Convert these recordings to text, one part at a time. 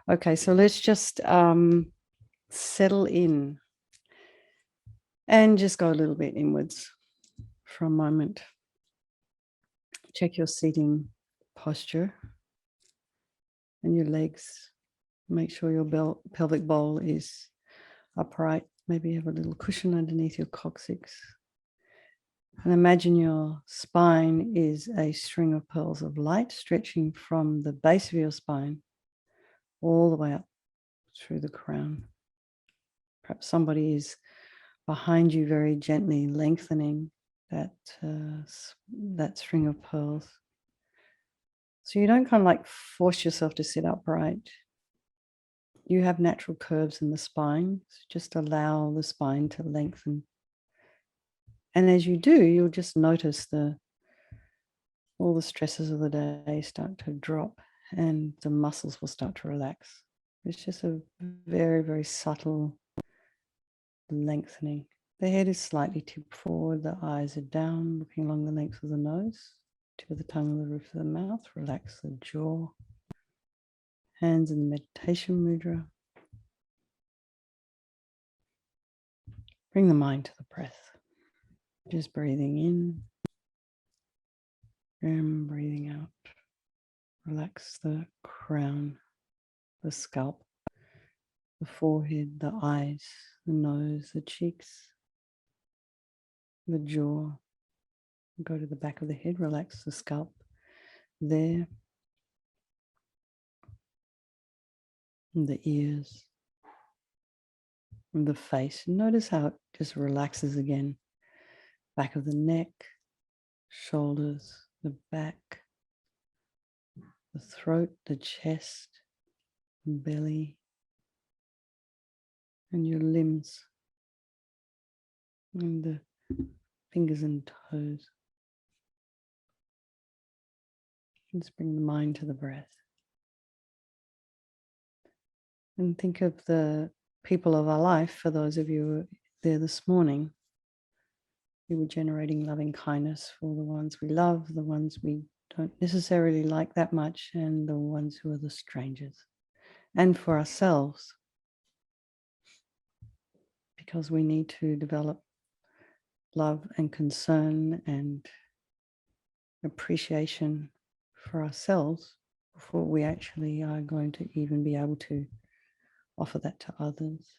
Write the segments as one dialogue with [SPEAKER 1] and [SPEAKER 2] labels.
[SPEAKER 1] Okay, so let's just settle in and just go a little bit inwards for a moment. Check your seating posture and your legs. Make sure your pelvic bowl is upright. Maybe you have a little cushion underneath your coccyx. And imagine your spine is a string of pearls of light stretching from the base of your spine all the way up through the crown. Perhaps somebody is behind you very gently lengthening that string of pearls. So you don't kind of like force yourself to sit upright. You have natural curves in the spine. So just allow the spine to lengthen. And as you do, you'll just notice all the stresses of the day start to drop and the muscles will start to relax. It's just a very, very subtle lengthening. The head is slightly tipped forward, the eyes are down, looking along the length of the nose, tip of the tongue on the roof of the mouth, relax the jaw, hands in the meditation mudra. Bring the mind to the breath. Just breathing in and breathing out. Relax the crown, the scalp, the forehead, the eyes, the nose, the cheeks, the jaw. Go to the back of the head, relax the scalp there. And the ears, and the face. Notice how it just relaxes again. Back of the neck, shoulders, the back, the throat, the chest, belly, and your limbs, and the fingers and toes. Just bring the mind to the breath. And think of the people of our life, for those of you who are there this morning. We were generating loving kindness for the ones we love, the ones we don't necessarily like that much, and the ones who are the strangers. And for ourselves, because we need to develop love and concern and appreciation for ourselves before we actually are going to even be able to offer that to others.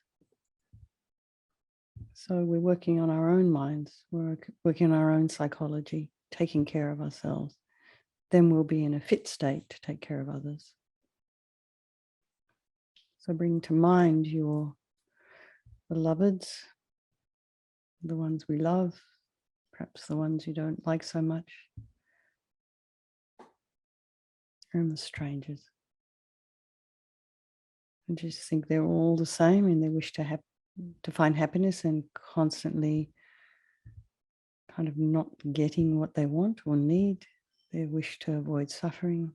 [SPEAKER 1] So we're working on our own minds, we're working on our own psychology, taking care of ourselves. Then we'll be in a fit state to take care of others. So bring to mind your beloveds, the ones we love, perhaps the ones you don't like so much, and the strangers. And just think they're all the same in their wish to find happiness and constantly kind of not getting what they want or need, their wish to avoid suffering,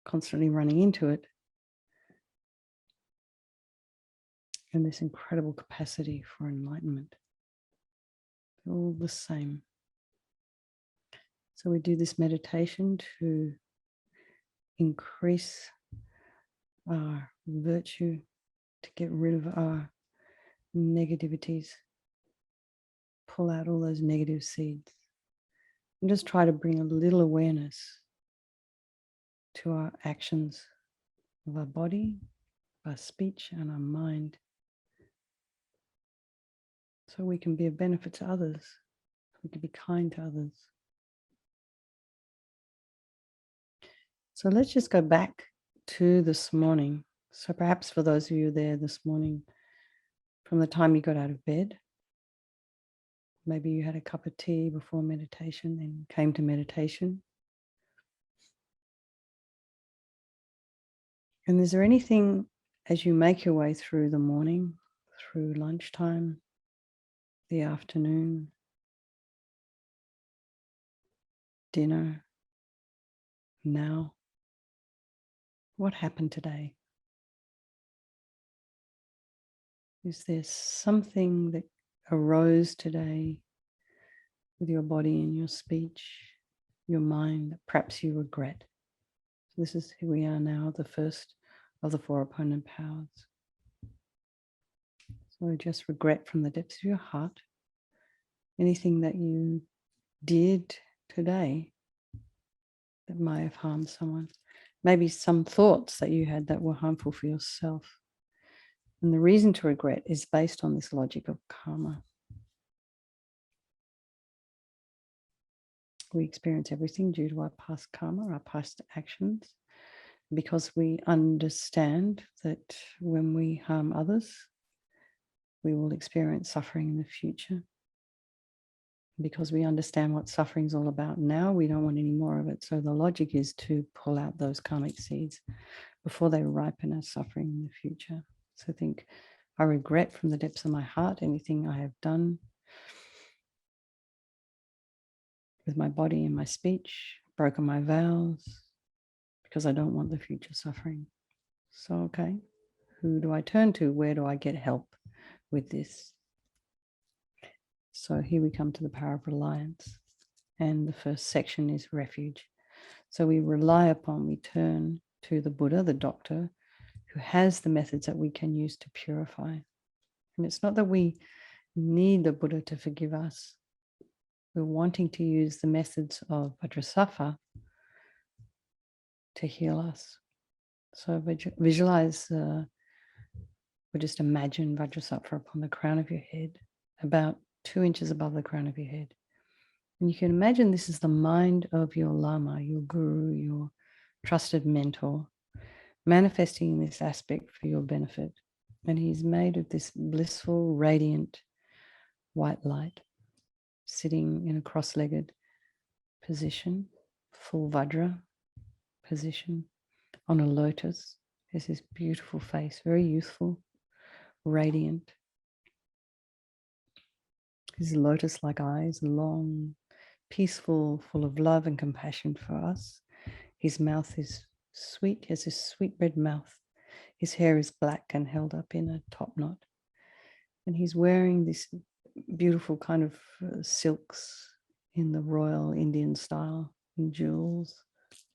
[SPEAKER 1] constantly running into it, and this incredible capacity for enlightenment. They're all the same. So we do this meditation to increase our virtue, to get rid of our negativities, pull out all those negative seeds, and just try to bring a little awareness to our actions of our body, our speech, and our mind, so we can be of benefit to others, we can be kind to others. So let's just go back to this morning. So perhaps for those of you there this morning, from the time you got out of bed, maybe you had a cup of tea before meditation and came to meditation. And is there anything as you make your way through the morning, through lunchtime, the afternoon, dinner, now, what happened today? Is there something that arose today with your body and your speech, your mind, that perhaps you regret? So this is who we are now, the first of the four opponent powers. So just regret from the depths of your heart anything that you did today that may have harmed someone. Maybe some thoughts that you had that were harmful for yourself. And the reason to regret is based on this logic of karma. We experience everything due to our past karma, our past actions, because we understand that when we harm others, we will experience suffering in the future. Because we understand what suffering is all about now, we don't want any more of it. So the logic is to pull out those karmic seeds before they ripen as suffering in the future. So think, I regret from the depths of my heart anything I have done with my body and my speech, broken my vows, because I don't want the future suffering. So, okay, who do I turn to? Where do I get help with this? So here we come to the power of reliance. And the first section is refuge. So we rely upon, we turn to the Buddha, the doctor, who has the methods that we can use to purify. And it's not that we need the Buddha to forgive us. We're wanting to use the methods of Vajrasattva to heal us. So visualize, or just imagine Vajrasattva upon the crown of your head, about 2 inches above the crown of your head. And you can imagine this is the mind of your Lama, your guru, your trusted mentor, manifesting in this aspect for your benefit. And he's made of this blissful, radiant white light, sitting in a cross-legged position, full Vajra position, on a lotus. There's this beautiful face, very youthful, radiant. His lotus-like eyes, long, peaceful, full of love and compassion for us. His mouth is sweet, he has this sweet red mouth. His hair is black and held up in a top knot. And he's wearing this beautiful kind of silks in the royal Indian style, and jewels,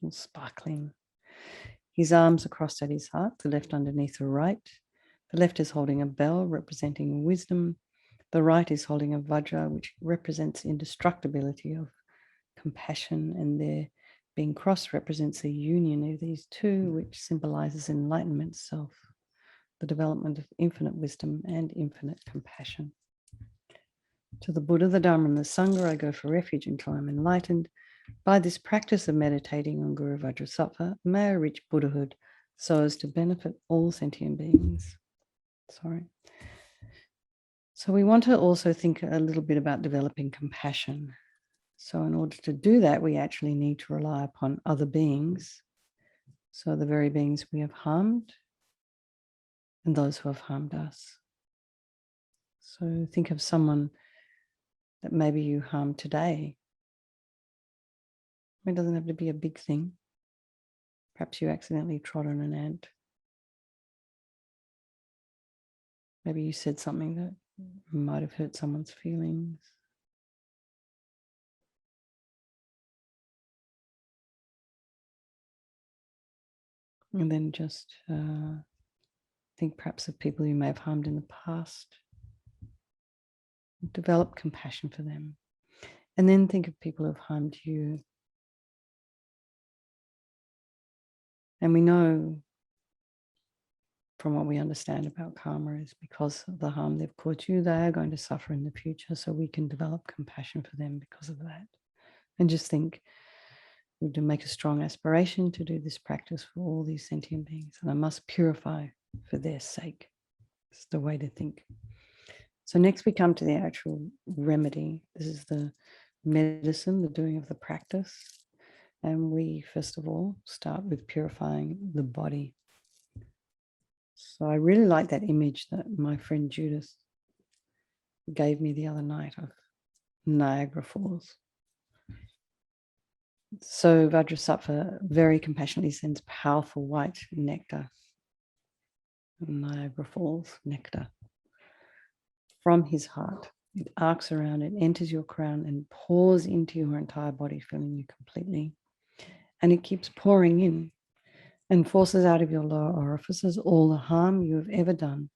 [SPEAKER 1] all sparkling. His arms are crossed at his heart, the left underneath the right. The left is holding a bell representing wisdom. The right is holding a vajra, which represents indestructibility of compassion, and their being crossed represents the union of these two, which symbolizes enlightenment self, the development of infinite wisdom and infinite compassion. To the Buddha, the Dharma, and the Sangha, I go for refuge until I'm enlightened. By this practice of meditating on Guru Vajrasattva, may I reach Buddhahood so as to benefit all sentient beings. So we want to also think a little bit about developing compassion. So in order to do that, we actually need to rely upon other beings. So the very beings we have harmed and those who have harmed us. So think of someone that maybe you harmed today. It doesn't have to be a big thing. Perhaps you accidentally trod on an ant. Maybe you said something that might have hurt someone's feelings. And then just think perhaps of people you may have harmed in the past. Develop compassion for them. And then think of people who have harmed you. And we know from what we understand about karma is because of the harm they've caused you, they are going to suffer in the future. So we can develop compassion for them because of that. And just think, we do make a strong aspiration to do this practice for all these sentient beings. And I must purify for their sake. It's the way to think. So next we come to the actual remedy. This is the medicine, the doing of the practice. And we, first of all, start with purifying the body. So I really like that image that my friend Judith gave me the other night of Niagara Falls. So Vajrasattva very compassionately sends powerful white nectar, Niagara Falls nectar, from his heart. It arcs around, it enters your crown and pours into your entire body, filling you completely. And it keeps pouring in. and forces out of your lower orifices all the harm you have ever done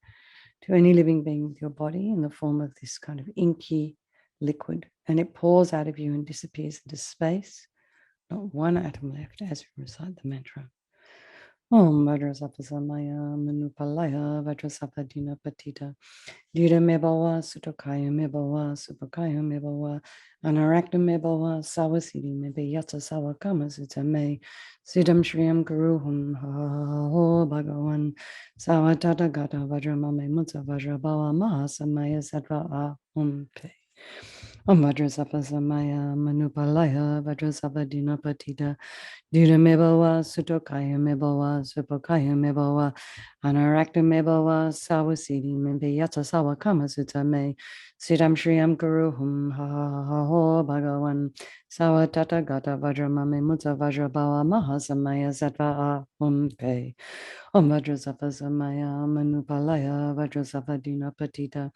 [SPEAKER 1] to any living being with your body in the form of this kind of inky liquid. And it pours out of you and disappears into space. Not one atom left as we recite the mantra. Om Vajrasattva Samaya Manupalaya Vajrasattva Dina Patita Dira Mebawa Sutokaya Mebawa Supakaya Mebawa Anarakta Mebawa Sawasidi Mebe Yatsa Sawa Kama Sutame Siddham Shriyam Guruhum Ho Bhagavan Sawa Tata Gata Vajramame Mutsa Vajrabawa Mahasamaya Sattva Om Pe Om Vajrasattva Samaya Manupalaya Vajrasattva Dina Patita Dira mebawa, sutokaya mebawa, supokaya mebawa, anarakta mebawa, sawasidi membe yatsa sawa kama sutame, siddham shriyam guruhum ha ha ha ho bhagavan, sawa tata gata vajramame mutsa vajrabawa mahasamaya sattva ahum pe. Om Vajrasattva Samaya Manupalaya Vajrasattva Dina Patita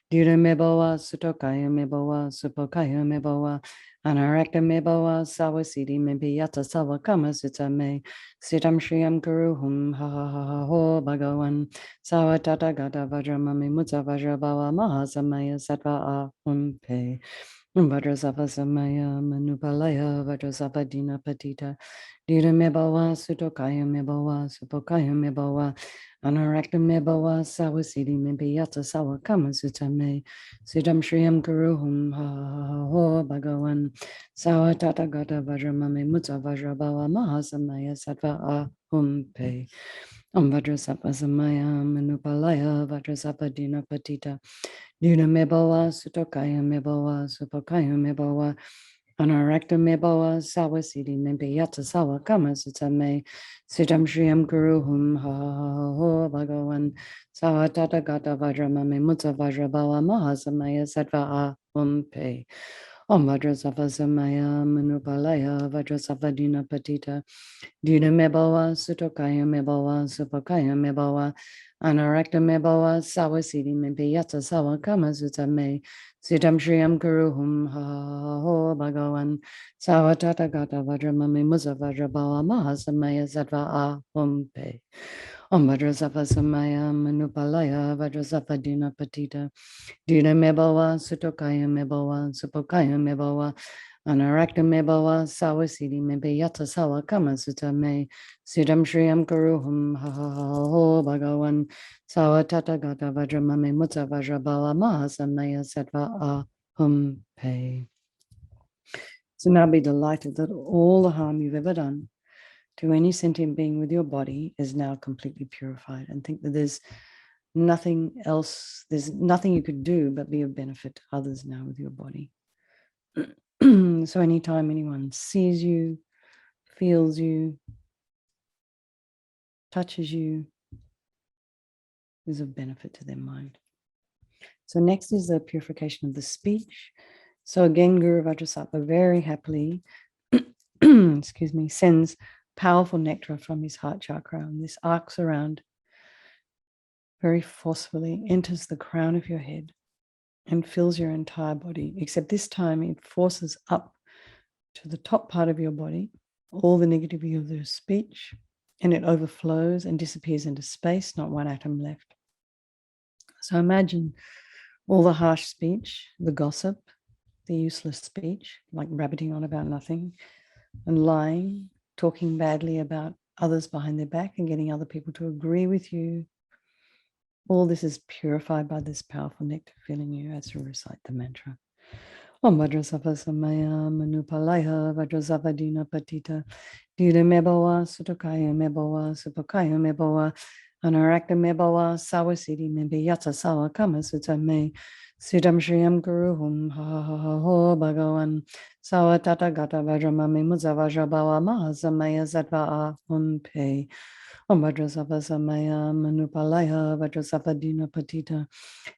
[SPEAKER 1] Dira mebawa, sutokaya mebawa, supokaya mebawa, anarakta mebawa, sawasidi membe yata sawa kama sutame, siddham shriyam guruhum ha ha ha ha ho bhagavan, sawa tata gata vajramame mutsa vajrabawa mahasamaya sattva ahum pe. Vajrasattva Samaya Manupalaya Vajrasattva Dina Patita Dira mebawa, sutokaya mebawa, supokaya mebawa, anarakta mebawa, sawasidi membe yata sawa kama sutame, siddham shriyam guruhum ha ha ha ho bhagavan, sawa tata gata vajramame mutsa vajrabawa mahasamaya sattva ahum pe. Om Vajrasattva Samaya Manupalaya Vajrasattva Dina Patita Dina mebawa, sutokaya mebawa, supokaya mebawa, anarakta mebawa, sawasidi membe yata sawa kama sutame, siddham shriyam guruhum ha ha ha ho bhagavan, sawa tata gata vajramame mutsa vajrabawa mahasamaya sattva ahum pe. Om Vajrasattva Samaya Manupalaya Vajrasattva Dina Patita Dina mebawa, sutokaya mebawa, supokaya mebawa, anarakta mebawa, sawasidi membe yata sawa kama sutame, siddham shriyam guruhum ha ha ho bhagavan, sawa tata gata vajramame mutsa vajrabawa mahasamaya sattva ahum pe. Om Vajrasattva Samaya Manupalaya Vajrasattva Dina Patita Dina mebawa, sutokaya mebawa, supokaya mebawa, anarakta mebawa, sawasidi mebe yata sawa kama sutame, siddham shriyam guruhum ha ha ha ho bhagavan, sawa tata gata vajramame mutsa vajrabawa mahasamaya sattva ahum pe. So now be delighted that all the harm you've ever done to any sentient being with your body is now completely purified, and think that there's nothing else, there's nothing you could do but be of benefit to others now with your body. So anytime anyone sees you, feels you, touches you, is of benefit to their mind. So next is the purification of the speech. So again, Guru Vajrasattva very happily excuse me, sends powerful nectar from his heart chakra, and this arcs around very forcefully, enters the crown of your head and fills your entire body, except this time it forces up to the top part of your body, all the negativity of the speech, and it overflows and disappears into space, not one atom left. So imagine all the harsh speech, the gossip, the useless speech, like rabbiting on about nothing, and lying, talking badly about others behind their back and getting other people to agree with you. All this is purified by this powerful nectar filling you as you recite the mantra. Om Vajrasattva Samaya Manupalaya Vajrasattva Dina Patita Dira mebawa, sutokaya mebawa, supokaya mebawa, anarakta mebawa, sawasidi membe yatsa sawa kama sutame, siddham shriyam guruhum ha ha ha ho bhagavan, sawa tata gata vajramame mutsa vajrabawa mahasamaya sattva ahum pe. Om Vajrasattva Samaya Manupalaya Vajrasattva Dina Patita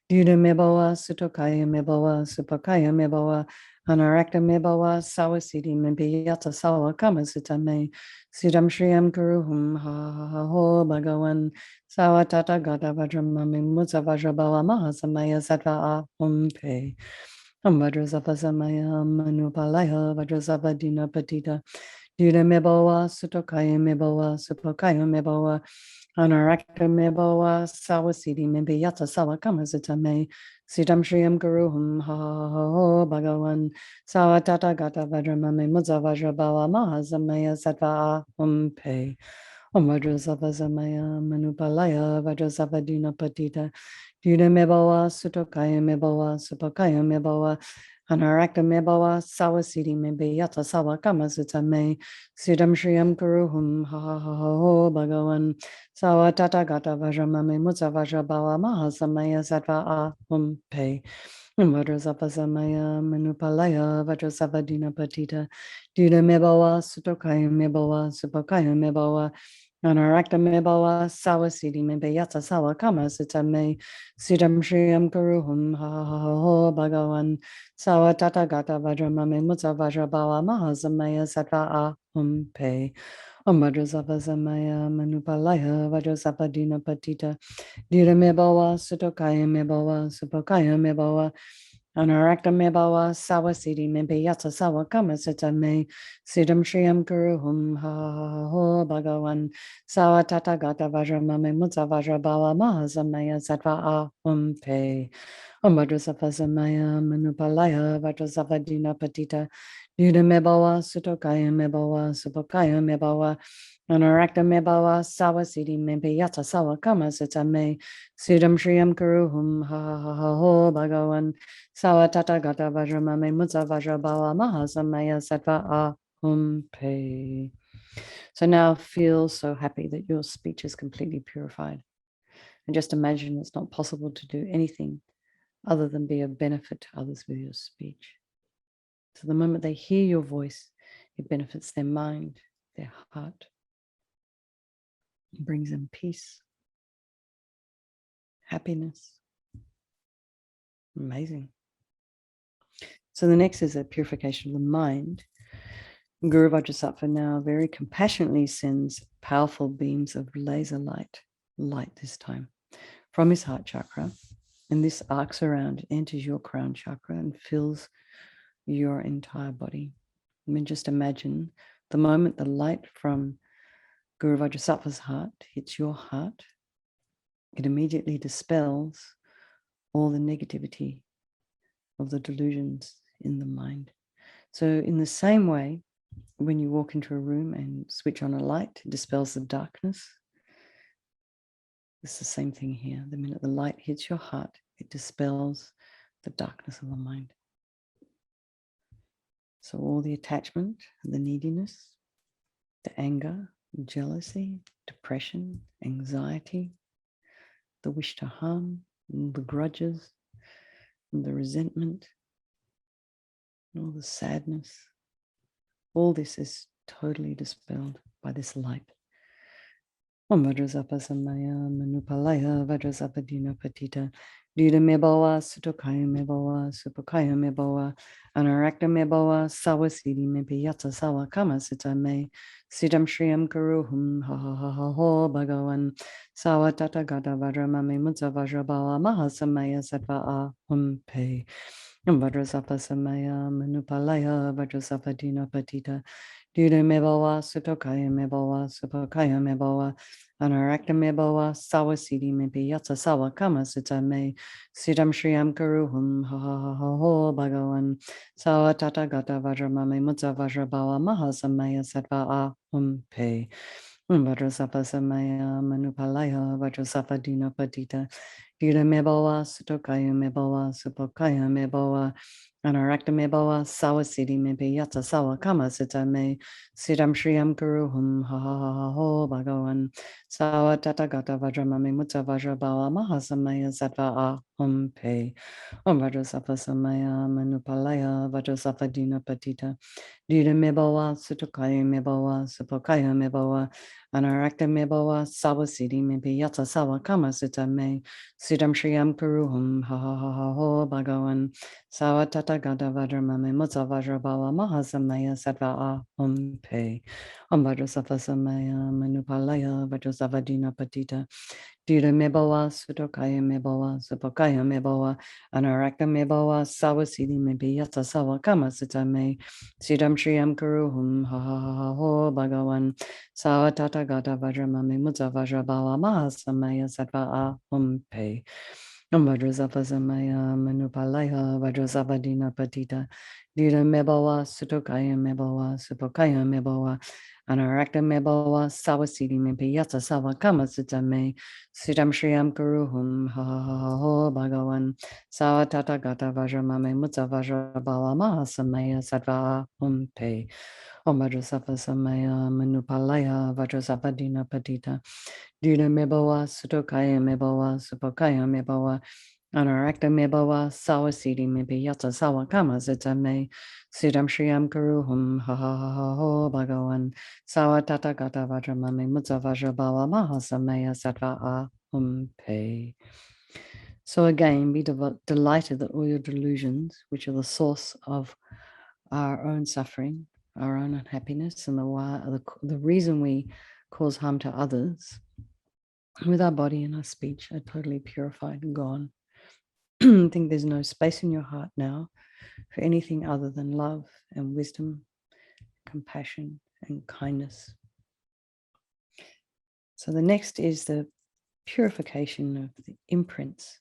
[SPEAKER 1] Dira mebawa, sutokaya mebawa, supakaya mebawa, anarakta mebawa, sawasidi membe yata sawa kama sutame, siddham shriyam guruhum ha ha ha ho bhagavan, sawa tata gata vajramame mutsa vajrabawa mahasamaya sattva ahum pe. Om Vajrasattva Samaya Manupalaya Vajrasattva Dina Patita Duda Meboa, Sutokaya Meboa, Supokaya Meboa, Anarakta Meboa, Sawasidi Membe Yata Sawa Kamazita Me, Sidam Shriyam Guruhum, Ha Ha Ha Ho Bhagavan, Sawatata Gata Vajramame Mudza Vajrabawa Mahazamaya Sattva Pe. Om Vajrasavazamaya Manupalaya Vajrasavadina Patita Duda Meboa Sutokaya Meboa Supokaya Meboa Anarakta Meboa Sawasidi Membe Yata Sawa Kamasuta Me Sidam Shriyam Kuruhum Ha Ha Ha Ho Bhagavan Sawatata Gata Vajramame Mutsa Vajrabawa Mahasamaya Sattva Pe Vajrasavazamaya Manupalaya Vajrasavadina Patita Duda Meboa Sutokaya Meboa Supokaya Meboa Anarakta Mebawa Sawasidi Mebeyata Sawa Kama Sitame Sidam Shriyam Kuruhum Ha Ha Ha Ho Bhagavan Sawa Tata Gata Vajramame Mutsa Vajrabawa Mahazamaya Sattva Pe Om Vajrasavazamaya Manupalaya Vajrasapadina Patita Dira Mebawa Sutokaya Mebawa Supokaya Mebawa Anarakta Mebawa Sawasidi Mebeyata Sawa Kama Sitame Sidam Shriyam Kuruhum Ha Ha Ha Ho Bhagavan Sawa Tata Gata Vajramame Mutsa Vajrabawa Mahazamaya Sattva Pe Om Vajrasavazamaya Manupalaya Vajrasavadina Patita Duda Mebawa Sutokaya Mebawa Supokaya Mebawa Anarakta Mebawa Sawasidi Mebeyata Sawa Kama Sitame Sidam Shriyam Kuruhum Ha Ha Ha Ha Ho Bhagavan Sawa Tata Gata Vajramame Mutsa Vajrabawa Mahasamaya Sattva Pe. So now feel so happy that your speech is completely purified. And just imagine it's not possible to do anything other than be of benefit to others with your speech. So the moment they hear your voice, it benefits their mind, their heart. It brings them peace, happiness. Amazing. So the next is a purification of the mind. Guru Vajrasattva now very compassionately sends powerful beams of laser light this time, from his heart chakra. And this arcs around, enters your crown chakra and fills your entire body. I mean, just imagine the moment the light from Guru Vajrasattva's heart hits your heart, it immediately dispels all the negativity of the delusions in the mind. So in the same way, when you walk into a room and switch on a light, it dispels the darkness. It's the same thing here. The minute the light hits your heart, it dispels the darkness of the mind. So all the attachment, the neediness, the anger, jealousy, depression, anxiety, the wish to harm, the grudges, and the resentment, and all the sadness, all this is totally dispelled by this light. Om Vajrasattva Manupalaya Vajrasattva Patita Duda Mebawa Sutokaya Mebawa Supokaya Mebawa Anarakta Mebawa Sawasidi Mebeyata Sawa Kama Sita Me Sidam Shriyam Kuruhum Ha Ha Ha Ha Ho Bhagavan Sawa Tata Gata Vajramame Mutsa Vajrabawa Mahasamaya Sattva Pe Om Vajrasattva Manupalaya Vajrasattva Patita Duda Mebawa Sutokaya Mebawa Supokaya Mebawa Anarakta Mebawa Sawasidi Mebeyata Sawa Kama Sita Me Sidam Shriyam Kuruhum Ha Ha Ha Ha Ho Bhagavan Sawa Tata Gata Vajramame Mutsa Vajrabawa Mahasamaya Sattva Pe Vajrasattva Manupalaya Vajrasattva Patita Duda Mebawa Sutokaya Mebawa Supokaya Mebawa Anarakta Mebawa Sawasidi Mebeyata Sawa Kama Sita Me Sidam Shriyam Kuruhum Ha Ha Ha Ha Ho Bhagavan Sawa Tata Gata Vajramame Mutsa Vajrabawa Mahasamaya Sattva Pe Om Vajrasattva Manupalaya Vajrasattva Patita Duda Mebawa Sutokaya Mebawa Supokaya Mebawa Anarakta Mebawa Sawasidi Mebeyata Sawa Kama Sita Me Sidam Shriyam Kuruhum Ha Ha Ha Ha Ho Bhagavan Sawa Tata Gata Vajramame Mutsa Vajrabawa Mahasamaya Sattva Pe Om Vajrasattva Samaya Manupalaya Vajrasattva Dina Patita Dira Mebawa Sutokaya Mebawa Supokaya Mebawa Anarakta Mebawa Sawasidi Mebiyata Sawa Kama Sitame Sidam Shriyam Kuruhum Ha Ha Ha Ha Ho Bhagawan Sawa Tata Gata Vajramami Mutsa Vajrabawa Mahasamaya Sattva Ahum Pe Om Vajrasattva Samaya Manupalaya Vajrasattva Dina Patita Dira Mebawa Sutokaya Mebawa Supokaya Mebawa Anarakta Mebawa Sawasidi Mebiyata Sawa Kama Sitame Sidam Shriyam Kuruhum Ha Ha Ha Ha Ho Bhagawan Sawa Tata Gata Vajramame Mutsa Vajrabawa Mahasamaya Sattva Ahum Pe Om Vajrasattva Samaya Manupalaya Vajrasattva Dina Patita Dina Mebawa Sutokaya Mebawa Supokaya Mebawa Anarakta Mebawa Sawasidi Mebiyata Sawa Kama Sitame Sidam Shriyam Kuruhum Ha Ha Ha Ha Ho Bhagawan Sawa Tata Gata Vajramame Mutsa Vajrabawa Mahasamaya Sattva Ahum Pe. So again, be delighted that all your delusions, which are the source of our own suffering, our own unhappiness, and the reason we cause harm to others, with our body and our speech, are totally purified and gone. I think there's no space in your heart now for anything other than love and wisdom, compassion and kindness. So the next is the purification of the imprints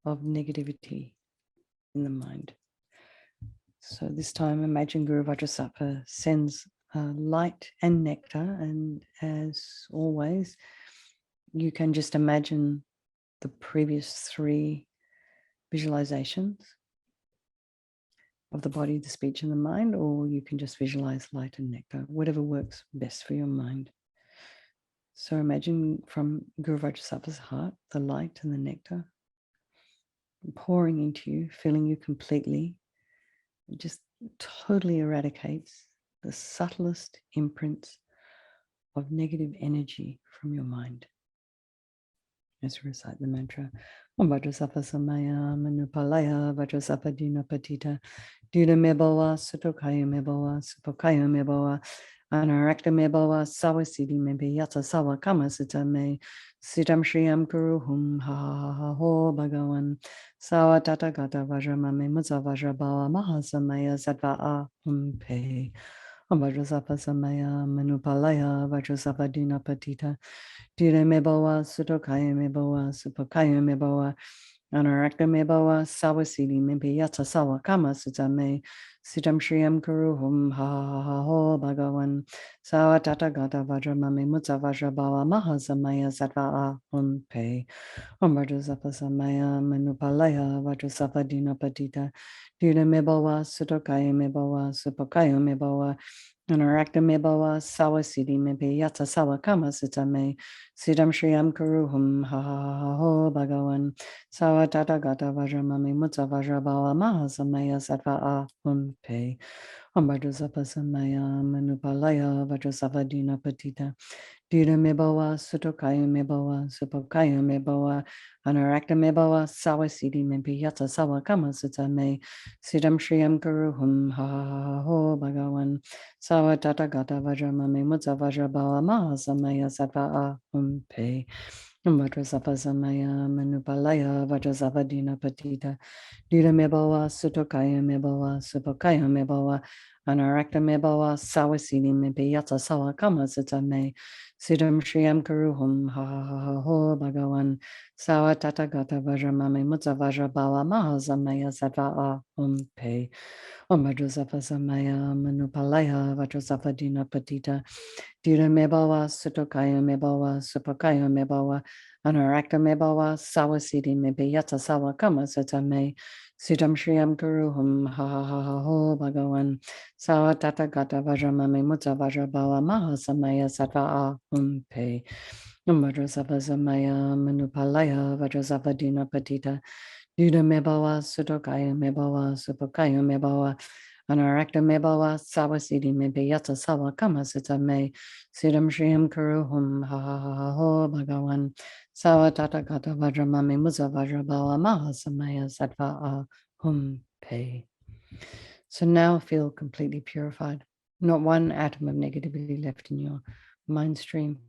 [SPEAKER 1] of negativity in the mind. So this time, imagine Guru Vajrasattva sends light and nectar, and as always, you can just imagine the previous 3 visualizations of the body, the speech, and the mind, or you can just visualize light and nectar, whatever works best for your mind. So imagine from Guru Vajrasattva's heart, the light and the nectar pouring into you, filling you completely. It just totally eradicates the subtlest imprints of negative energy from your mind. Let's recite the mantra. Om Vajrasattva Samaya Manupalaya Vajrasattva Dina Patita Dina Mebawa Sutokaya Mebawa Supokaya Mebawa Anarakta Mebawa Sawasidi Mebiyata Sawa Kama Sitame Sitam Shriyam Kuruhum Ha Ha Ha Ho Bhagawan Sawa Tata Gata Vajramame Mutsa Vajrabawa Mahasamaya Sattva Ahum Pe Om Vajrasattva Samaya Manupalaya Vajrasattva Dina Patita Dina Mebawa Sutokaya Mebawa Supokaya Mebawa Anarakta Mebawa Sawasidi Mebiyata Sawa Kama Sitame Sitam Shriyam Kuruhum Ha Ha Ha Ho Bhagawan Sawa Tata Gata Vajramame Mutsa Vajrabawa Mahasamaya Sattva Ahum Pe Om Vajrasattva Samaya Manupalaya Vajrasattva Dina Patita Dina Mebawa Sutokaya Mebawa Supokaya Mebawa Anarakta Mebawa Sawasidi Mebiyata Sawa Kama Sitame Sidam Shriyam Kuruhum Ha Ha Ha Ho Bhagawan Sawa Tata Gata Vajramame Mutsa Vajrabawa Mahasamaya Sattva Ahum Pe Om Vajrasattva Samaya Manupalaya Vajrasattva Dina Patita Dina Mebawa Sutokaya Mebawa Supokaya Mebawa Anarakta Mebawa Sawasidi Mebiyata Sawa Kama Sitame Sidam Shriyam Kuruhum Ha Ha Ha Ho Bhagawan Sawa Tata Gata Vajramame Mutsa Vajrabawa Mahasamaya Sattva Ahum Pe Om Vajrasattva Samaya Manupalaya Vajrasattva Dina Patita Dina Mebawa Sutokaya Mebawa Supokaya Mebawa Anarakta Mebawa Sawasidi Mebiyata Sawa Kama Sitame Sidam Shriyam Kuruhum Ha Ha Ha Ha Ho Bhagawan Sawa Tata Gata Vajramame Mutsa Vajrabawa Mahasamaya Sattva Ahum Pe Om Vajrasattva Samaya Manupalaya Vajrasattva Dina Patita Dina Mebawa Sutokaya Mebawa Supokaya Mebawa Anarakta Mebawa Sawasidi Mebiyata Sawa Kama Sitame Sidam Shriyam Kuruhum Ha Ha Ha Ha Ho Bhagawan Sawa Tata Gata Vajramame Mutsa Vajrabawa Mahasamaya Sattva Ahum Pe Om Vajrasattva Samaya Manupalaya Vajrasattva Dina Patita Dina Mebawa Sutokaya Mebawa Supokaya Mebawa Anarakta Mebawa Sawasidi Mebiyata Sawa Kama Sitame Sidam Shriyam Kuruhum Ha Ha Ha Ha Ho Bhagawan Sawa Tata Gata Vajramame Mutsa Vajrabawa Mahasamaya Sattva Ahum Pe. So now feel completely purified. Not one atom of negativity left in your mind stream.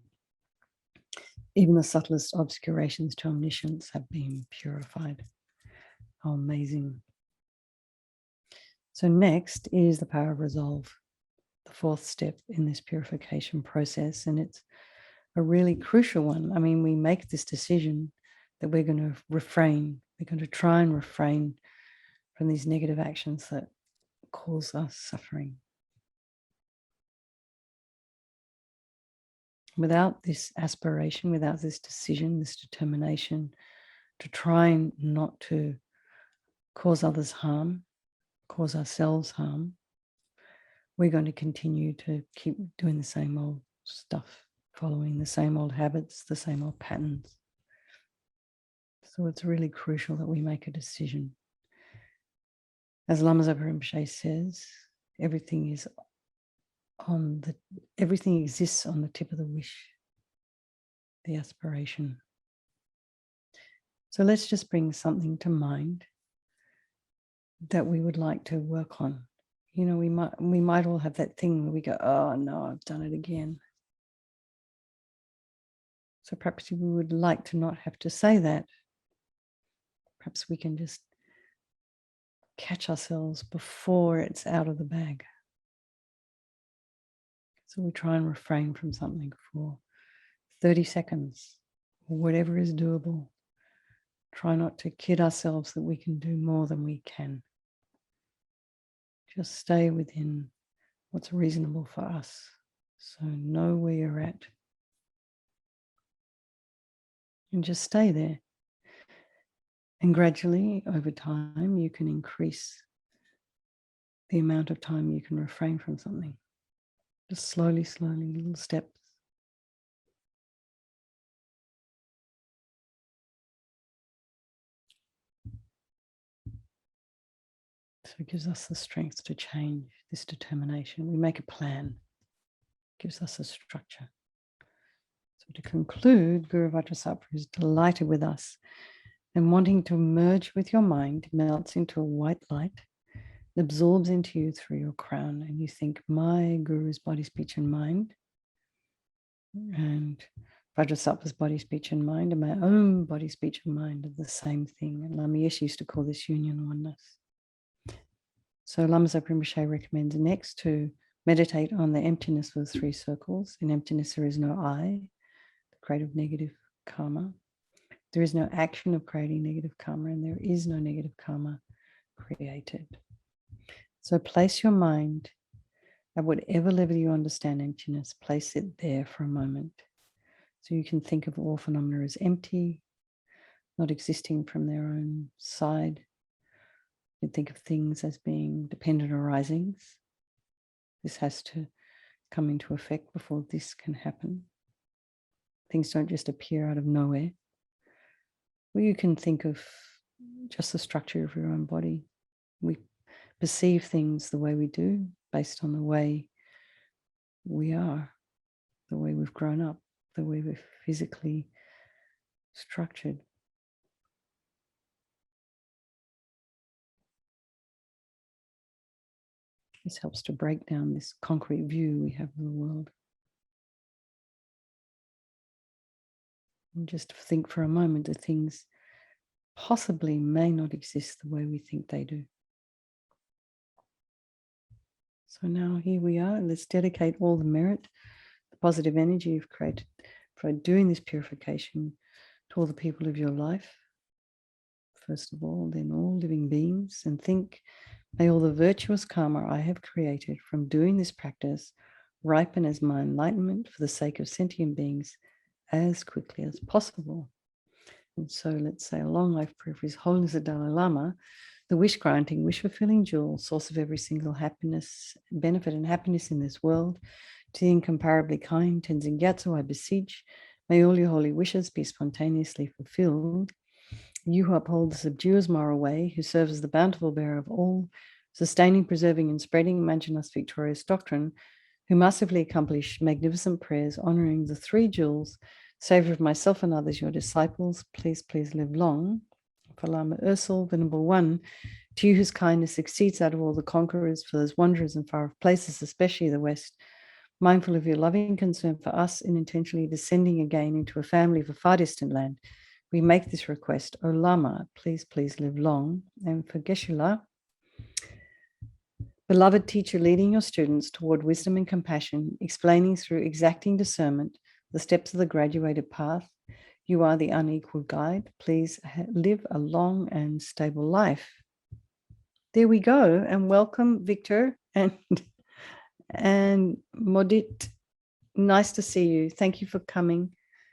[SPEAKER 1] Even the subtlest obscurations to omniscience have been purified. How amazing. So next is the power of resolve, the fourth step in this purification process. And it's a really crucial one. I mean, we make this decision that we're going to refrain. We're going to try and refrain from these negative actions that cause us suffering. Without this aspiration, without this decision, this determination to try and not to cause others harm, cause ourselves harm, we're going to continue to keep doing the same old stuff, following the same old habits, the same old patterns. So it's really crucial that we make a decision. As LAMA YESHE says, everything exists on the tip of the wish, the aspiration. So let's just bring something to mind that we would like to work on. You know, we might all have that thing where we go, oh no, I've done it again. So perhaps we would like to not have to say that. Perhaps we can just catch ourselves before it's out of the bag. So we try and refrain from something for 30 seconds, or whatever is doable. Try not to kid ourselves that we can do more than we can. Just stay within what's reasonable for us. So know where you're at. And just stay there. And gradually, over time, you can increase the amount of time you can refrain from something. Just slowly, little steps. So it gives us the strength to change this determination. We make a plan. It gives us a structure. So to conclude, Guru Vajrasattva is delighted with us and wanting to merge with your mind, melts into a white light, absorbs into you through your crown. And you think, my Guru's body, speech, and mind, and Vajrasattva's body, speech, and mind, and my own body, speech, and mind are the same thing. And LAMA YESHE used to call this union oneness. So LAMA YESHE recommends next to meditate on the emptiness of the three circles. In emptiness, there is no I, the creative negative karma. There is no action of creating negative karma, and there is no negative karma created. So place your mind at whatever level you understand emptiness, place it there for a moment. So you can think of all phenomena as empty, not existing from their own side. You can think of things as being dependent arisings. This has to come into effect before this can happen. Things don't just appear out of nowhere. Or you can think of just the structure of your own body. We perceive things the way we do based on the way we are, the way we've grown up, the way we're physically structured. This helps to break down this concrete view we have of the world. And just think for a moment that things possibly may not exist the way we think they do. So now here we are. Let's dedicate all the merit, the positive energy you've created for doing this purification to all the people of your life. First of all, then all living beings, and think, may all the virtuous karma I have created from doing this practice ripen as my enlightenment for the sake of sentient beings as quickly as possible. And so let's say, a long life prayer for His Holiness the Dalai Lama, the wish-granting, wish-fulfilling jewel, source of every single happiness, benefit and happiness in this world, to the incomparably kind Tenzin Gyatso, I beseech, may all your holy wishes be spontaneously fulfilled. You who uphold the subduer's moral way, who serve as the bountiful bearer of all, sustaining, preserving, and spreading Imaginas victorious doctrine, who massively accomplish magnificent prayers, honoring the three jewels, savor of myself and others, your disciples, please live long. For Lama Ursel, Venerable One, To you whose kindness exceeds that of all the conquerors, for those wanderers in far off places, especially the West, mindful of your loving concern for us in intentionally descending again into a family of a far distant land, we make this request. O Lama, please, please live long. And for Geshe-la, beloved teacher, leading your students toward wisdom and compassion, explaining through exacting discernment the steps of the graduated path, you are the unequaled guide. Please live a long and stable life. There we go. And welcome, Victor and Modit. Nice to see you. Thank you for coming.